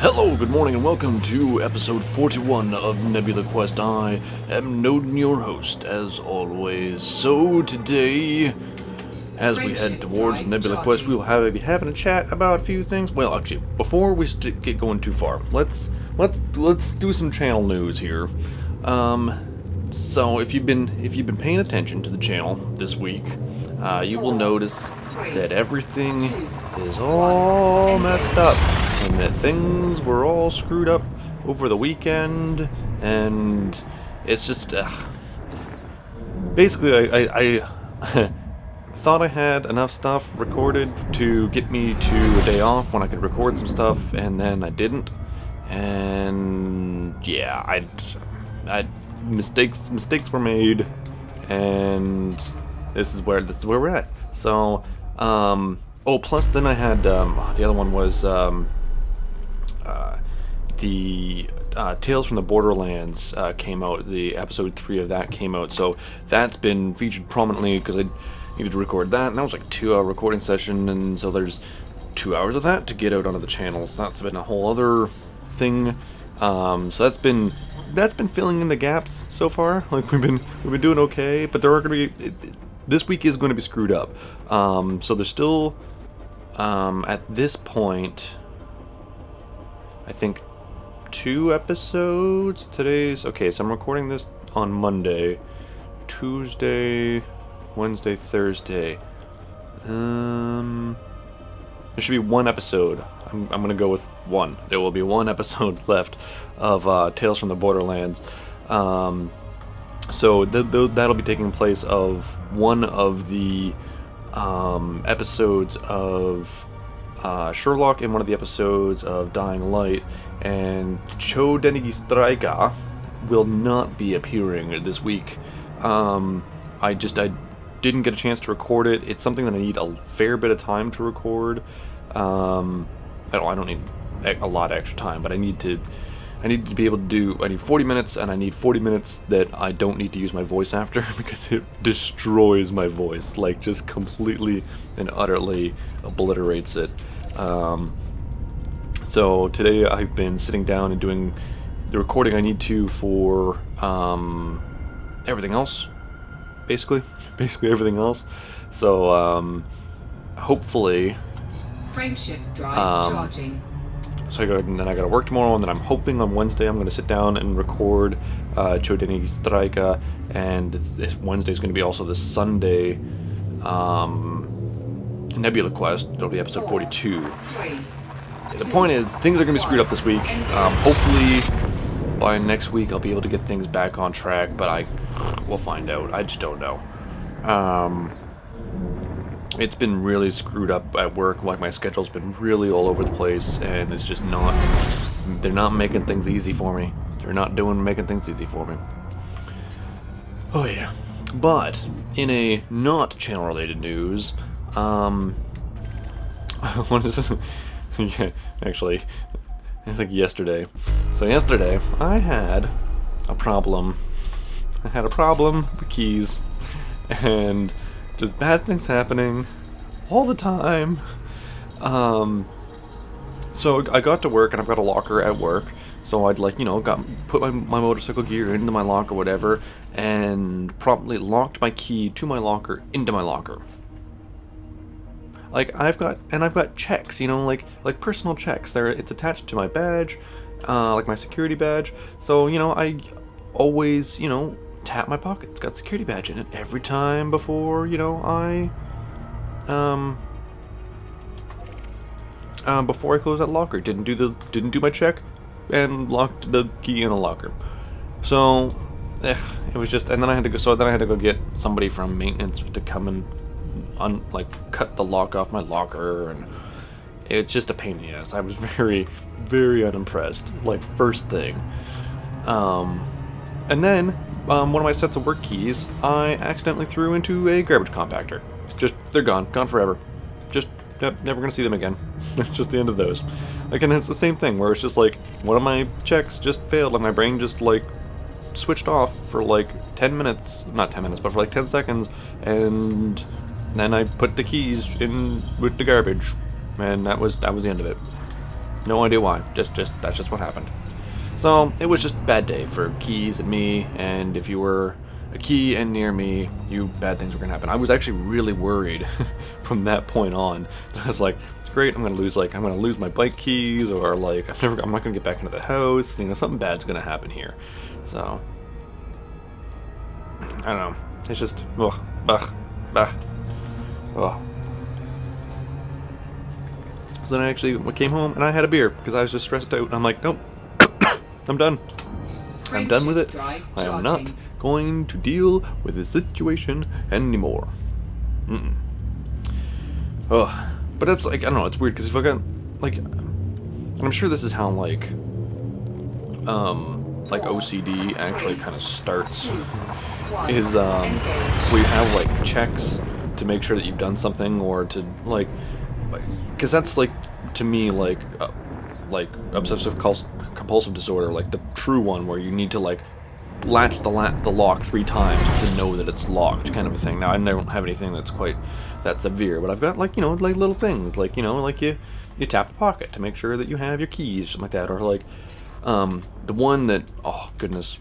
Hello, good morning, and welcome to episode 41 of Nebula Quest. I am noden'gin, your host, as always. So today, as we head towards Nebula Quest, we will be having a chat about a few things. Well, actually, before we get going too far, let's do some channel news here. So if you've been paying attention to the channel this week, you will notice that everything is all messed up, and that things were all screwed up over the weekend, and it's just basically I thought I had enough stuff recorded to get me to a day off when I could record some stuff, and then I didn't, and yeah, I mistakes were made, and this is where we're at. So plus then I had the other one was the Tales from the Borderlands came out. The episode 3 of that came out, so that's been featured prominently because I needed to record that, and that was like a 2-hour recording session, and so there's 2 hours of that to get out onto the channels. That's been a whole other thing. So that's been filling in the gaps so far. Like we've been doing okay, but there are going to be this week is going to be screwed up. So there's still at this point, I think 2 episodes. Okay, so I'm recording this on Monday, Tuesday, Wednesday, Thursday. There should be 1 episode. I'm gonna go with 1. There will be 1 episode left of Tales from the Borderlands. So that'll be taking place of one of the episodes of Sherlock and one of the episodes of Dying Light, and noden'gin will not be appearing this week. I didn't get a chance to record it. It's something that I need a fair bit of time to record. I don't need a lot of extra time, but I need to be able to do. I need 40 minutes, and I need 40 minutes that I don't need to use my voice after, because it destroys my voice, like just completely and utterly obliterates it. So today I've been sitting down and doing the recording I need to for everything else, basically everything else. So hopefully. Frameshift drive charging. So I got to work tomorrow, and then I'm hoping on Wednesday I'm going to sit down and record noden'gin, and this Wednesday is going to be also the Sunday Nebula Quest. It'll be episode 42. The point is, things are going to be screwed up this week. Hopefully by next week I'll be able to get things back on track, but we'll find out. I just don't know. It's been really screwed up at work. Like, my schedule's been really all over the place, and it's just they're not making things easy for me. They're not making things easy for me. Oh yeah. But in a not channel related news, what is it? Yeah, actually, it's like yesterday. So yesterday I had a problem. With keys, and just bad things happening all the time. So I got to work, and I've got a locker at work, so I'd put my motorcycle gear into my locker or whatever, and promptly locked my key to my locker into my locker. Like I've got checks, like personal checks. It's attached to my badge, like my security badge. So I always tap my pocket. It's got security badge in it every time before before I close that locker. Didn't do my check, and locked the key in a locker. So it was just, and then I had to go get somebody from maintenance to come and cut the lock off my locker, and it's just a pain in the ass. I was very, very unimpressed, like, first thing. And then one of my sets of work keys I accidentally threw into a garbage compactor. They're gone forever. Never gonna see them again. That's just the end of those. Again, it's the same thing where it's just like one of my checks just failed, and my brain just switched off for 10 minutes, not 10 minutes, but for 10 seconds, and then I put the keys in with the garbage, and that was the end of it. No idea why. Just that's just what happened. So it was just a bad day for Keys and me, and if you were a Key and near me, bad things were gonna happen. I was actually really worried from that point on. I was like, great, I'm gonna lose my bike keys, or like I'm not gonna get back into the house. You know, something bad's gonna happen here. So I don't know. It's just ugh. So then I actually came home and I had a beer because I was just stressed out. And I'm like, nope, I'm done. I'm done with it. I am not going to deal with this situation anymore. Ugh. But that's like, I don't know, it's weird because if I got, like, I'm sure this is how, like OCD actually kind of starts, is, where you have, like, checks to make sure that you've done something, or to, like, because that's, like, to me, like obsessive compulsive disorder, like the true one, where you need to, like, latch the lock 3 times to know that it's locked, kind of a thing. Now, I don't have anything that's quite that severe, but I've got, like, you know, like little things, like, you know, like you tap a pocket to make sure that you have your keys, something like that, or like, the one that, oh goodness,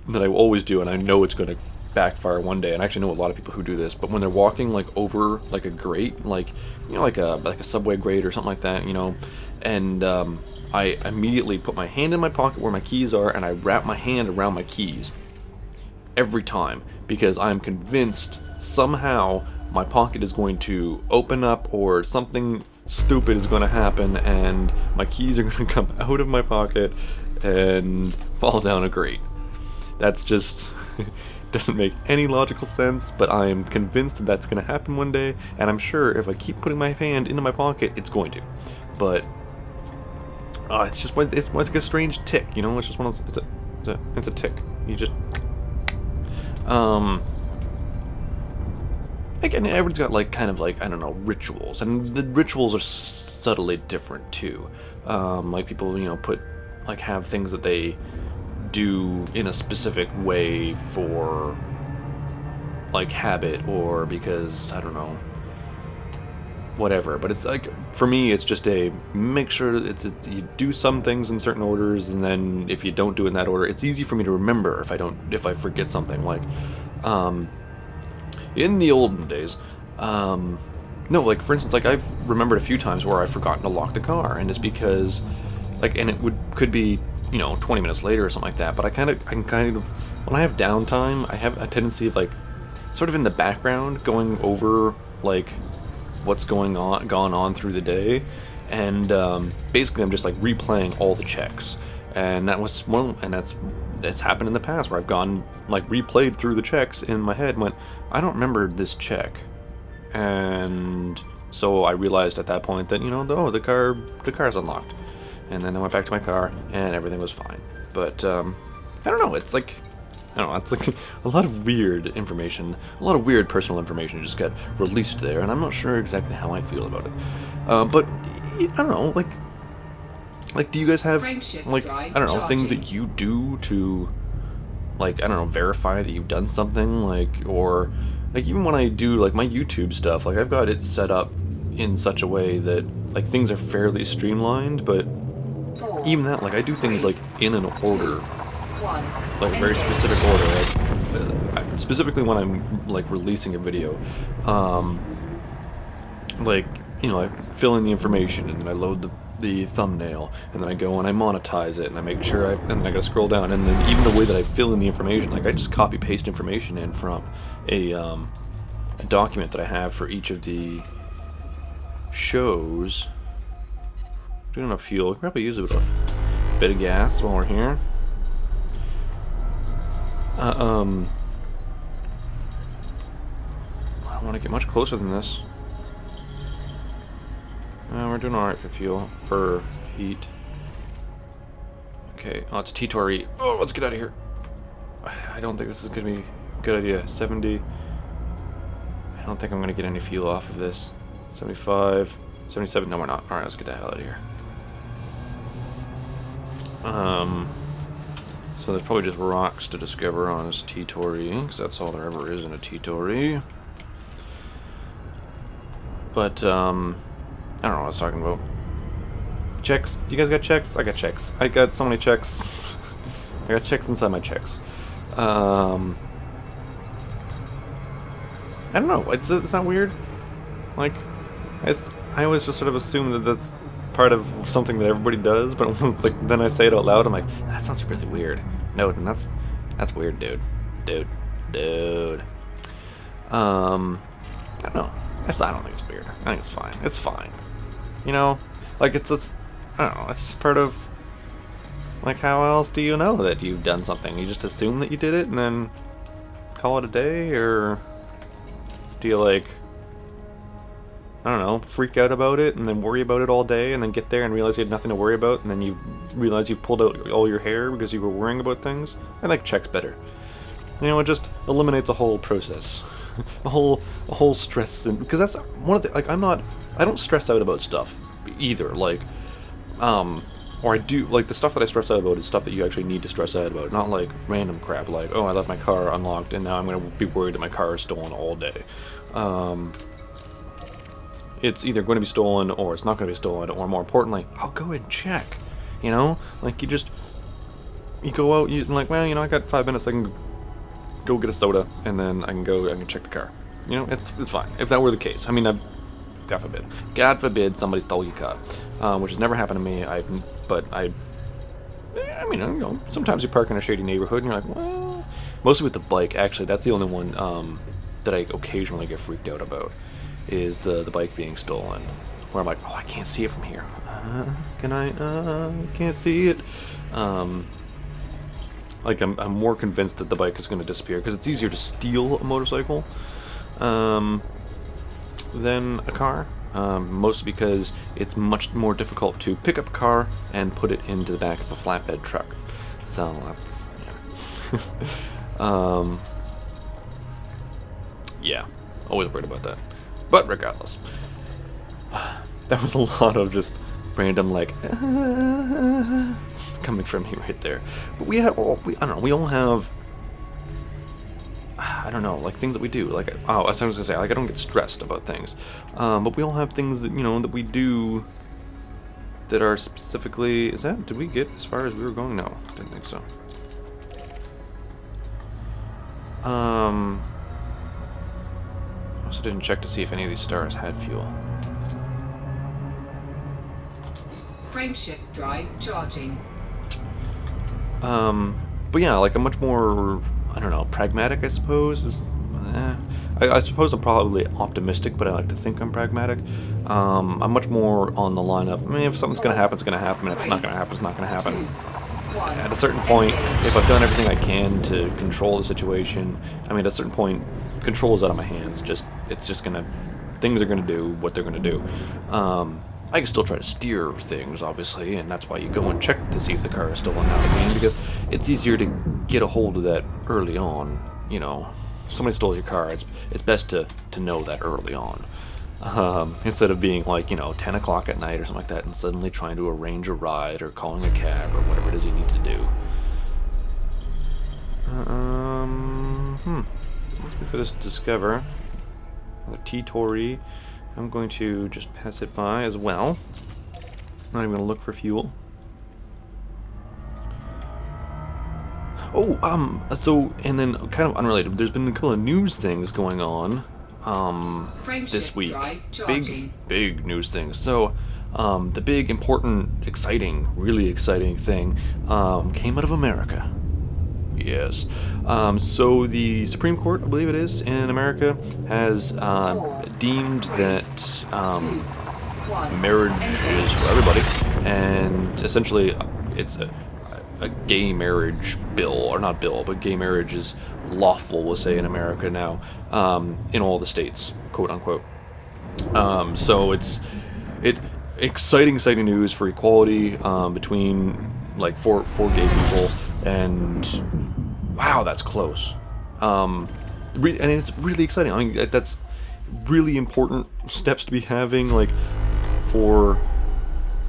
that I always do, and I know it's going to backfire one day, and I actually know a lot of people who do this, but when they're walking, like, over, like, a grate, like, you know, like a subway grate or something like that, you know, and, I immediately put my hand in my pocket where my keys are, and I wrap my hand around my keys every time, because I'm convinced somehow my pocket is going to open up, or something stupid is going to happen, and my keys are going to come out of my pocket and fall down a grate. That's just doesn't make any logical sense, but I am convinced that that's going to happen one day, and I'm sure if I keep putting my hand into my pocket, it's going to. But it's just it's like a strange tick, you know. It's just one of those, it's a tick. You just again, everyone's got, like, kind of, like, I don't know, rituals, and the rituals are subtly different too. Like, people, you know, have things that they do in a specific way for, like, habit, or because, I don't know, whatever. But it's like, for me, it's just a make sure that you do some things in certain orders, and then if you don't do it in that order, it's easy for me to remember if I forget something. Like, in the olden days, no, like, for instance, like, I've remembered a few times where I've forgotten to lock the car, and it's because, like, and it could be, you know, 20 minutes later or something like that, but I can kind of, when I have downtime, I have a tendency of, like, sort of in the background, going over, like, what's gone on through the day, and basically I'm just, like, replaying all the checks, and that's happened in the past, where I've gone, like, replayed through the checks in my head and went, I don't remember this check, and so I realized at that point that, you know, the car's unlocked, and then I went back to my car and everything was fine. But I don't know, it's like, I don't know, it's like a lot of weird information, a lot of weird personal information just got released there, and I'm not sure exactly how I feel about it. But I don't know, like, do you guys have, like, I don't know, things that you do to, like, I don't know, verify that you've done something, like, or, like, even when I do, like, my YouTube stuff, like, I've got it set up in such a way that, like, things are fairly streamlined, but even that, like, I do things, like, in an order, like, a very specific order, like, specifically when I'm, like, releasing a video, like, you know, I fill in the information, and then I load the thumbnail, and then I go and I monetize it, and I make sure and then I gotta scroll down, and then even the way that I fill in the information, like, I just copy paste information in from a document that I have for each of the shows. Doing enough fuel, could probably use a bit of gas while we're here. I don't want to get much closer than this. We're doing alright for fuel, for heat. Okay, oh, it's T-Tor-E. Oh, let's get out of here. I don't think this is going to be a good idea. 70. I don't think I'm going to get any fuel off of this. 75, 77. No, we're not. Alright, let's get the hell out of here. So there's probably just rocks to discover on this T-Tor-E, because that's all there ever is in a T-Tor-E. But, I don't know what I was talking about. checks. You guys got checks? I got checks. I got so many checks. I got checks inside my checks. I don't know. It's not weird. Like, I always just sort of assume that that's part of something that everybody does, but like then I say it out loud, I'm like, that sounds really weird. No, and that's weird, dude. Dude. I don't know. I don't think it's weird. I think it's fine. It's fine. You know, like I don't know. It's just part of. Like, how else do you know that you've done something? You just assume that you did it and then call it a day, or do you like, I don't know, freak out about it and then worry about it all day and then get there and realize you had nothing to worry about and then you realize you've pulled out all your hair because you were worrying about things? I like checks better. You know, it just eliminates a whole process, a whole stress, and because that's one of the like I don't stress out about stuff either. Like, or I do, like, the stuff that I stress out about is stuff that you actually need to stress out about, not like random crap like, oh, I left my car unlocked and now I'm going to be worried that my car is stolen all day. It's either going to be stolen or it's not going to be stolen, or more importantly, I'll go and check. You know? Like, you go out, you're like, well, you know, I got 5 minutes, I can go get a soda, and then I can check the car. You know, it's fine. If that were the case. I mean, God forbid somebody stole your car. Which has never happened to me, but I mean, you know, sometimes you park in a shady neighborhood and you're like, well, mostly with the bike, actually, that's the only one that I occasionally get freaked out about, is the bike being stolen, where I'm like, oh, I can't see it from here. Can I? Can't see it. Like, I'm more convinced that the bike is going to disappear, because it's easier to steal a motorcycle than a car. Mostly because it's much more difficult to pick up a car and put it into the back of a flatbed truck. So that's, yeah. Yeah, always worried about that. But regardless, that was a lot of just random, like, coming from me right there. But I don't know, we all have, I don't know, like, things that we do. Like, I was gonna say, like, I don't get stressed about things, but we all have things that, you know, that we do that are specifically. Did we get as far as we were going? No, didn't think so. I also didn't check to see if any of these stars had fuel. Frameshift drive charging. But yeah, like, I'm much more, I don't know, pragmatic, I suppose. I suppose I'm probably optimistic, but I like to think I'm pragmatic. I'm much more on the line of, I mean, if something's going to happen, it's going to happen, and if it's not going to happen, it's not going to happen. At a certain point, if I've done everything I can to control the situation, I mean, at a certain point, control is out of my hands. Things are going to do what they're going to do. I can still try to steer things, obviously, and that's why you go and check to see if the car is stolen out of the game, because it's easier to get a hold of that early on. You know, if somebody stole your car, it's best to know that early on, instead of being like, you know, 10 o'clock at night or something like that, and suddenly trying to arrange a ride or calling a cab or whatever it is you need to do. For this discover, the T-Tory. I'm going to just pass it by as well. Not even going to look for fuel. Oh, so, and then kind of unrelated, there's been a couple of news things going on this week. Big news things. So, the big, important, exciting, really exciting thing came out of America. Yes. So the Supreme Court, I believe it is, in America, has deemed that marriage is for everybody, and essentially it's a gay marriage bill, or not bill, but gay marriage is lawful, we'll say, in America now, in all the states, quote unquote. So it's exciting news for equality between, like, for gay people, and wow, that's close. And it's really exciting. I mean, that's really important steps to be having, like, for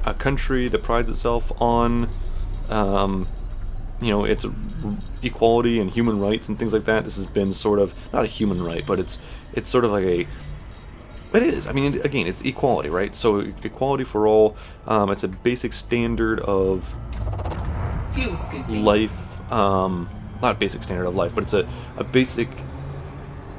a country that prides itself on, you know, its equality and human rights and things like that. This has been sort of, not a human right, but it's sort of like It is. I mean, again, it's equality, right? So equality for all. It's a basic standard of Fuel scooping. life. Not basic standard of life, but it's a basic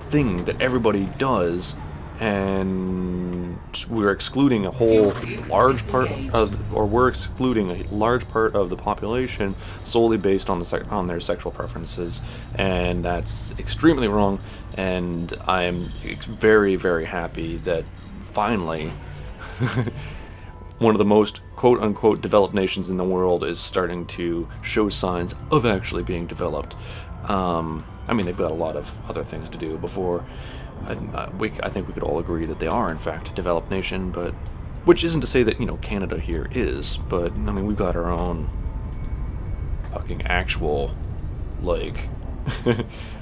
thing that everybody does, and we're excluding a whole large part of, or we're excluding a large part of the population solely based on on their sexual preferences, and that's extremely wrong. And I am very, very happy that finally one of the most quote-unquote developed nations in the world is starting to show signs of actually being developed. I mean, they've got a lot of other things to do before. I think we could all agree that they are, in fact, a developed nation, but which isn't to say that, Canada here is, but, I mean, we've got our own fucking actual, like,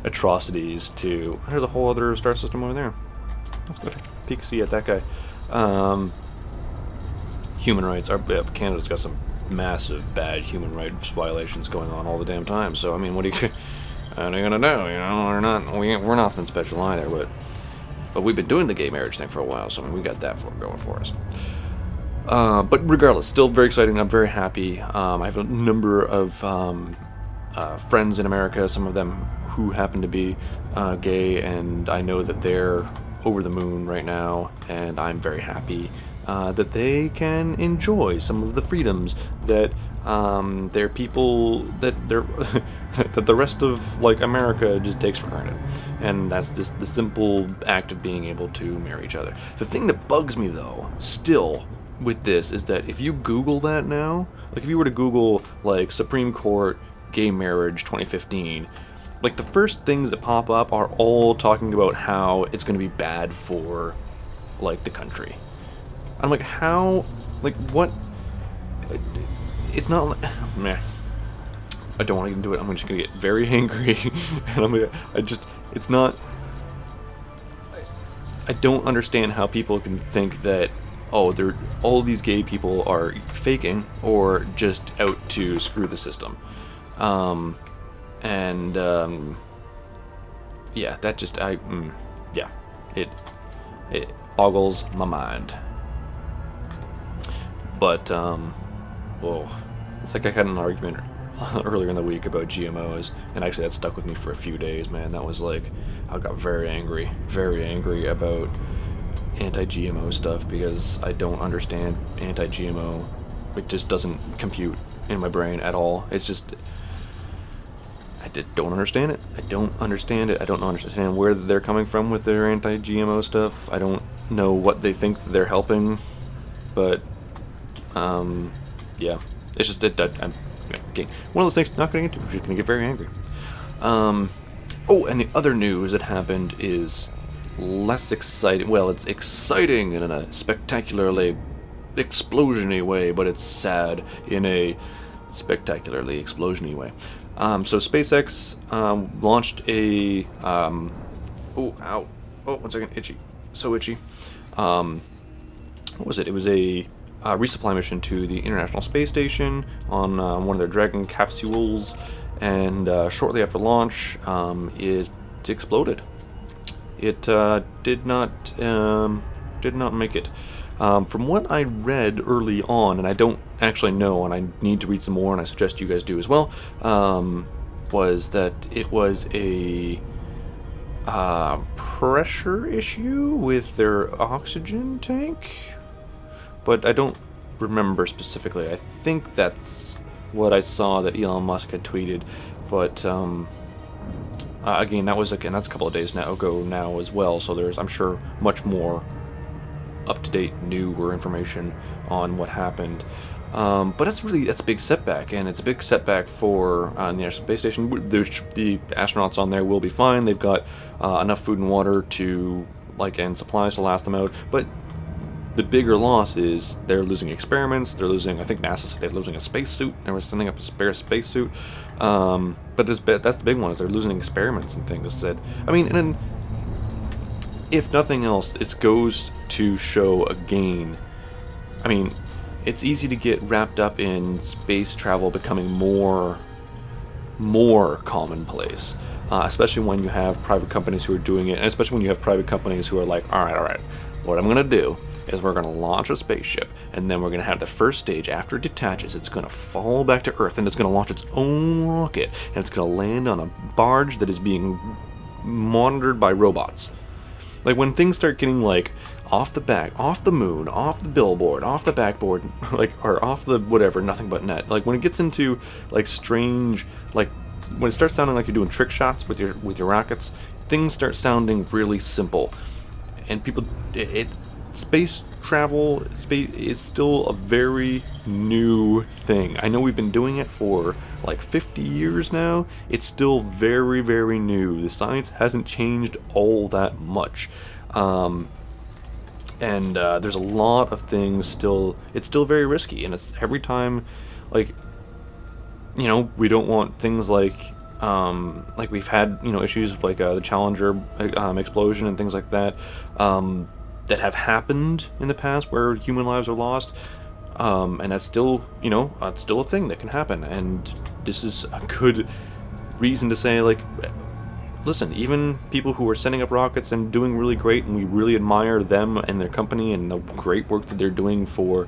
atrocities to... There's a whole other star system over there. Let's go take a peek, see at that guy. Human rights. Canada's got some massive bad human rights violations going on all the damn time, so, I mean, what are you gonna do, we're nothing special either, but we've been doing the gay marriage thing for a while, so I mean, we got that going for us. But regardless, still very exciting. I'm very happy. I have a number of friends in America, some of them who happen to be gay, and I know that they're over the moon right now, and I'm very happy that they can enjoy some of the freedoms that their people, that that the rest of like America just takes for granted, and that's just the simple act of being able to marry each other. The thing that bugs me though, still with this, is that if you Google that now, like if you were to Google like Supreme Court gay marriage 2015, like the first things that pop up are all talking about how it's going to be bad for like the country. I'm like, how, like, what? It's not like, meh. I don't want to get into it. I'm just gonna get very angry, and it's not. I don't understand how people can think that, oh, all these gay people are faking or just out to screw the system, yeah, that just yeah, it boggles my mind. But, whoa, it's like I had an argument earlier in the week about GMOs, and actually that stuck with me for a few days, man. That was like, I got very angry about anti-GMO stuff, because I don't understand anti-GMO. It just doesn't compute in my brain at all. It's just, don't understand it. I don't understand it. I don't understand where they're coming from with their anti-GMO stuff. I don't know what they think they're helping, but... yeah, it's just I'm one of those things not going to get into. I'm just going to get very angry. Oh, and the other news that happened is less exciting. Well, it's exciting in a spectacularly explosion-y way, but it's sad in a spectacularly explosion-y way. So SpaceX launched a oh, ow, oh, 1 second, itchy, so itchy. What was it? It was a resupply mission to the International Space Station on one of their Dragon capsules, and shortly after launch, it exploded. It did not make it. From what I read early on, and I don't actually know, and I need to read some more, and I suggest you guys do as well, was that it was a pressure issue with their oxygen tank. But I don't remember specifically. I think that's what I saw that Elon Musk had tweeted. But again, that's a couple of days ago now as well. So there's, I'm sure, much more up-to-date, newer information on what happened. But that's a big setback, and it's a big setback for the International Space Station. The astronauts on there will be fine. They've got enough food and water and supplies to last them out. But the bigger loss is they're losing experiments. They're losing, I think NASA said they're losing a spacesuit. They were sending up a spare spacesuit. But that's the big one, is they're losing experiments and things. Said, I mean, and if nothing else, it goes to show again. I mean, it's easy to get wrapped up in space travel becoming more commonplace, especially when you have private companies who are doing it, and especially when you have private companies who are like, all right, what I'm going to do is we're going to launch a spaceship, and then we're going to have the first stage. After it detaches, it's going to fall back to Earth, and it's going to launch its own rocket, and it's going to land on a barge that is being monitored by robots. Like, when things start getting, like, off the moon, off the billboard, off the backboard, like, or off the whatever, nothing but net. Like, when it gets into, like, strange, like, when it starts sounding like you're doing trick shots with your rockets, things start sounding really simple. And people, space travel is still a very new thing. I know we've been doing it for like 50 years now. It's still very, very new. The science hasn't changed all that much. And there's a lot of things still, it's still very risky. And it's every time, like, you know, we don't want things like we've had, you know, issues like the Challenger explosion and things like that. That have happened in the past where human lives are lost, and that's still, you know, it's still a thing that can happen, and this is a good reason to say, like, listen, even people who are sending up rockets and doing really great, and we really admire them and their company and the great work that they're doing for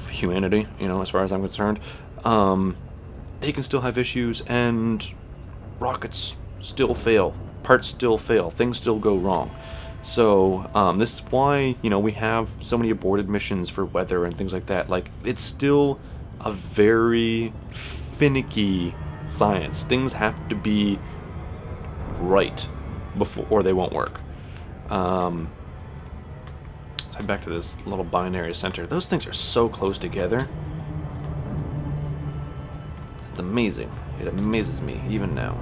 humanity, you know, as far as I'm concerned, they can still have issues, and rockets still fail, parts still fail, things still go wrong. So, this is why, you know, we have so many aborted missions for weather and things like that. Like, it's still a very finicky science. Things have to be right before, or they won't work. Let's head back to this little binary center. Those things are so close together. It's amazing. It amazes me, even now.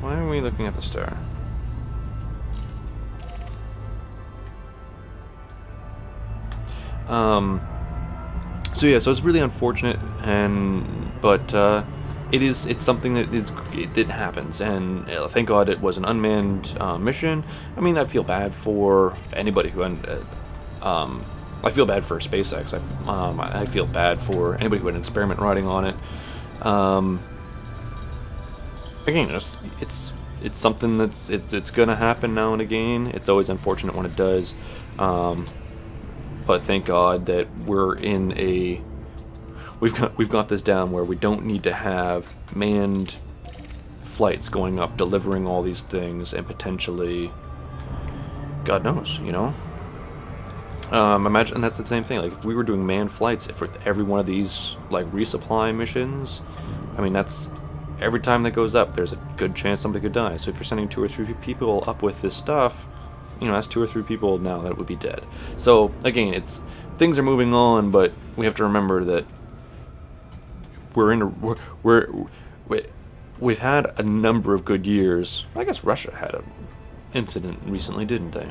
Why are we looking at the star? So yeah, so it's really unfortunate, but it's something that happens, and thank God it was an unmanned mission. I mean, I feel bad for anybody who, I feel bad for SpaceX. I feel bad for anybody who had an experiment riding on it. Again, it's something it's gonna happen now and again. It's always unfortunate when it does. But thank God that we've got this down where we don't need to have manned flights going up, delivering all these things, and potentially, God knows, you know. Imagine that's the same thing. Like, if we were doing manned flights for every one of these, like, resupply missions, I mean, that's every time that goes up, there's a good chance somebody could die. So if you're sending 2 or 3 people up with this stuff, you know, that's 2 or 3 people now that would be dead. So again, things are moving on, but we have to remember that we've had a number of good years. I guess Russia had an incident recently, didn't they?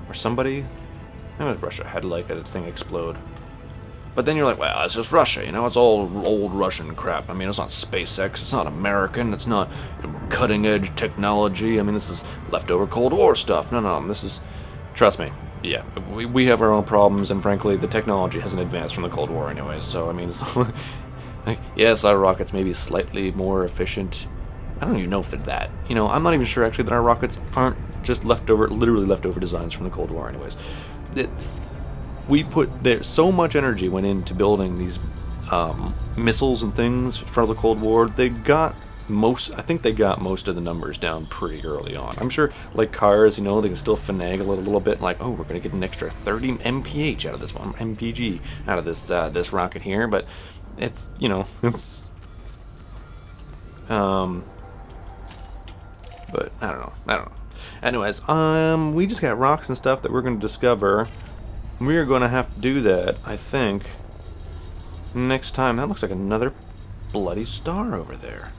Or somebody? I think it was Russia had like a thing explode. But then you're like, well, it's just Russia, you know, it's all old Russian crap. I mean, it's not SpaceX, it's not American, it's not cutting-edge technology. I mean, this is leftover Cold War stuff. No, this is, trust me, yeah, we have our own problems, and frankly, the technology hasn't advanced from the Cold War anyways, so, I mean, it's not, like, yes, our rockets may be slightly more efficient. I don't even know if they're that. You know, I'm not even sure, actually, that our rockets aren't just literally leftover designs from the Cold War anyways. So much energy went into building these missiles and things for the Cold War. I think they got most of the numbers down pretty early on. I'm sure, like cars, you know, they can still finagle it a little bit, like, oh, we're going to get an extra 30 mph out of this one, mpg out of this rocket here, but it's, you know, it's, but I don't know. Anyways, we just got rocks and stuff that we're going to discover. We are going to have to do that, I think, next time. That looks like another bloody star over there.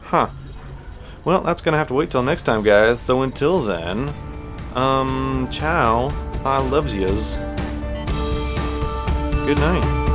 Huh. Well, that's going to have to wait till next time, guys. So until then, ciao. I loves yous. Good night.